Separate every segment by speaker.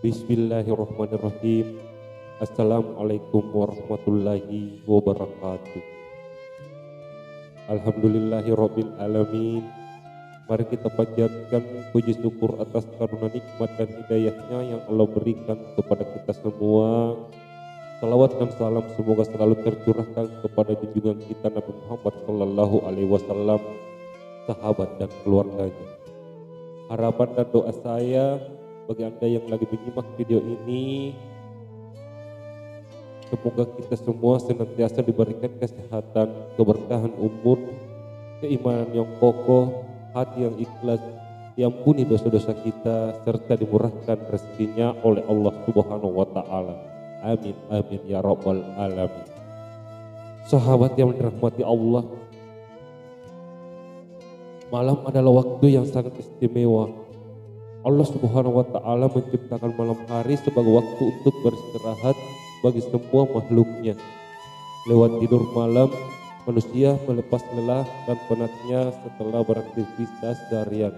Speaker 1: Bismillahirrahmanirrahim. Assalamualaikum warahmatullahi wabarakatuh. Alhamdulillahirabbil alamin. Mari kita panjatkan puji syukur atas karunia nikmat dan hidayahnya yang Allah berikan kepada kita semua. Salawat dan salam semoga selalu tercurahkan kepada junjungan kita Nabi Muhammad sallallahu alaihi wasallam, sahabat dan keluarganya. Harapan dan doa saya bagi Anda yang lagi menyimak video ini, semoga kita semua senantiasa diberikan kesehatan, keberkahan umur, keimanan yang kokoh, hati yang ikhlas, diampuni dosa-dosa kita, serta dimurahkan rezekinya oleh Allah Subhanahu wa Ta'ala. Amin, amin ya Rabbal alamin. Sahabat yang dirahmati Allah, malam adalah waktu yang sangat istimewa. Allah Subhanahu wa Ta'ala menciptakan malam hari sebagai waktu untuk beristirahat bagi semua makhluknya. Lewat tidur malam, manusia melepas lelah dan penatnya setelah beraktivitas seharian.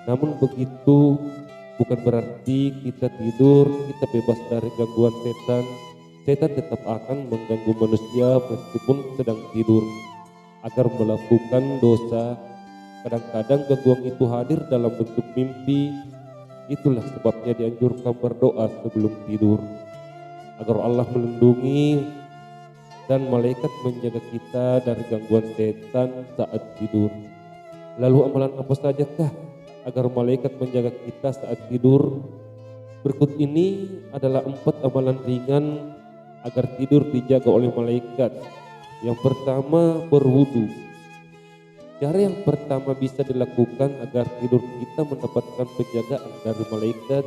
Speaker 1: Namun begitu bukan berarti kita tidur, kita bebas dari gangguan setan. Setan tetap akan mengganggu manusia meskipun sedang tidur agar melakukan dosa. Kadang-kadang gangguan itu hadir dalam bentuk mimpi. Itulah sebabnya dianjurkan berdoa sebelum tidur agar Allah melindungi dan malaikat menjaga kita dari gangguan setan saat tidur. Lalu amalan apa sajakah agar malaikat menjaga kita saat tidur? Berikut ini adalah 4 amalan ringan agar tidur dijaga oleh malaikat. Yang pertama, berwudu. Cara yang pertama bisa dilakukan agar tidur kita mendapatkan penjagaan dari malaikat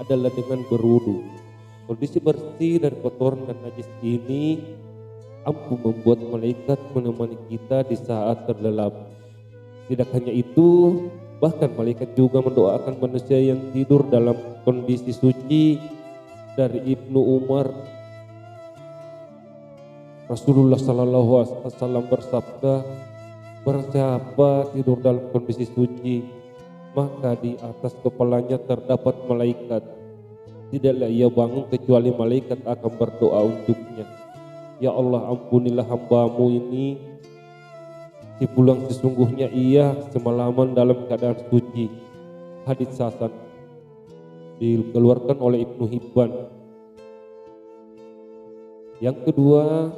Speaker 1: adalah dengan berwudu. Kondisi bersih dari kotoran dan najis ini ampuh membuat malaikat menemani kita di saat terlelap. Tidak hanya itu, bahkan malaikat juga mendoakan manusia yang tidur dalam kondisi suci. Dari Ibnu Umar, Rasulullah sallallahu alaihi wasallam bersabda, barang siapa tidur dalam kondisi suci, maka di atas kepalanya terdapat malaikat. Tidaklah ia bangun kecuali malaikat akan berdoa untuknya. Ya Allah, ampunilah hambamu ini, si pulang sesungguhnya ia semalaman dalam keadaan suci. Hadits hasan dikeluarkan oleh Ibnu Hibban. Yang kedua,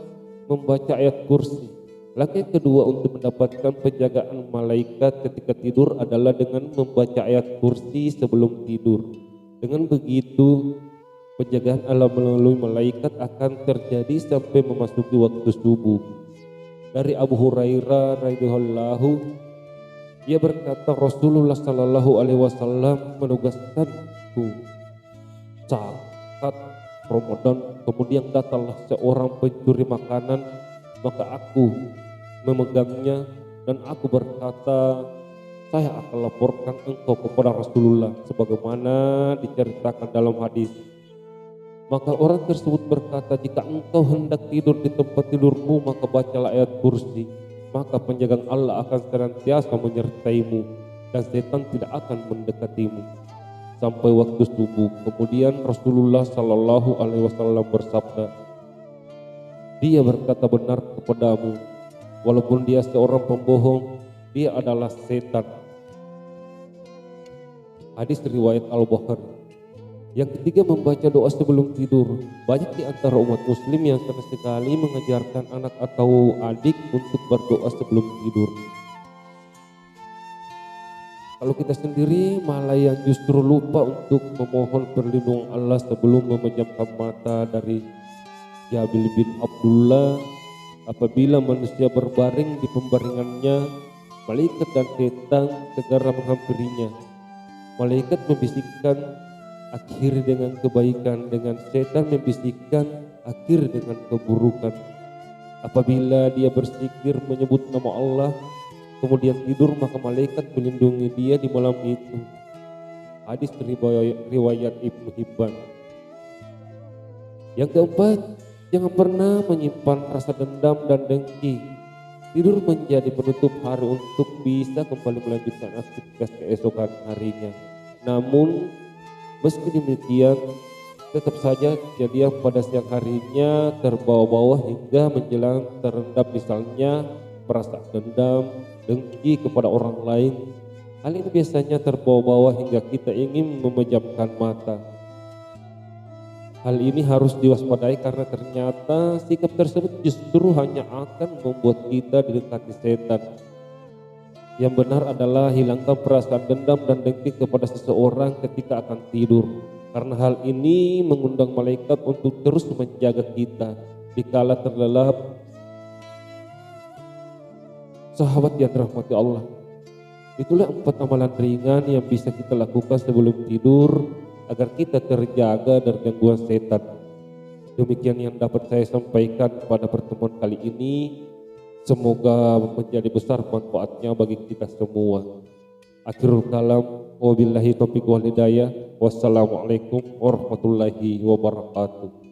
Speaker 1: membaca ayat kursi. Langkah kedua untuk mendapatkan penjagaan malaikat ketika tidur adalah dengan membaca ayat kursi sebelum tidur. Dengan begitu, penjagaan Allah melalui malaikat akan terjadi sampai memasuki waktu subuh. Dari Abu Hurairah radhiyallahu, ia berkata, Rasulullah sallallahu alaihi wasallam menugaskanku saat Ramadan, kemudian datanglah seorang pencuri makanan, maka aku memegangnya dan aku berkata, saya akan laporkan engkau kepada Rasulullah sebagaimana diceritakan dalam hadis. Maka orang tersebut berkata, jika engkau hendak tidur di tempat tidurmu, maka bacalah ayat kursi, maka penjagaan Allah akan senantiasa menyertaimu dan setan tidak akan mendekatimu sampai waktu subuh. Kemudian Rasulullah sallallahu alaihi wasallam bersabda, dia berkata benar kepadamu, walaupun dia seorang pembohong, dia adalah setan. Hadis riwayat Al-Bukhari. Yang ketiga, membaca doa sebelum tidur. Banyak di antara umat muslim yang sama sekali mengajarkan anak atau adik untuk berdoa sebelum tidur. Kalau kita sendiri malah yang justru lupa untuk memohon perlindungan Allah sebelum memejamkan mata. Dari Jabir bin Abdullah, apabila manusia berbaring di pembaringannya, malaikat dan setan segera menghampirinya. Malaikat membisikkan, akhiri dengan kebaikan, dengan setan membisikkan, akhiri dengan keburukan. Apabila dia berzikir menyebut nama Allah, kemudian tidur, maka malaikat melindungi dia di malam itu. Hadis riwayat Ibnu Hibban. Yang keempat, jangan pernah menyimpan rasa dendam dan dengki. Tidur menjadi penutup hari untuk bisa kembali melanjutkan aktivitas keesokan harinya. Namun Meski demikian, tetap saja kejadian pada siang harinya terbawa-bawa hingga menjelang terendam, misalnya perasaan dendam, dengki kepada orang lain. Hal ini biasanya terbawa-bawa hingga kita ingin memejamkan mata. Hal ini harus diwaspadai karena ternyata sikap tersebut justru hanya akan membuat kita didekati setan. Yang benar adalah hilangkan perasaan dendam dan dengki kepada seseorang ketika akan tidur. Karena hal ini mengundang malaikat untuk terus menjaga kita dikala terlelap. Sahabat yang dirahmati Allah, itulah 4 amalan ringan yang bisa kita lakukan sebelum tidur agar kita terjaga dari gangguan setan. Demikian yang dapat saya sampaikan pada pertemuan kali ini. Semoga menjadi besar manfaatnya bagi kita semua. Akhirul kalam, wabillahi taufiq wal hidayah. Wassalamualaikum warahmatullahi wabarakatuh.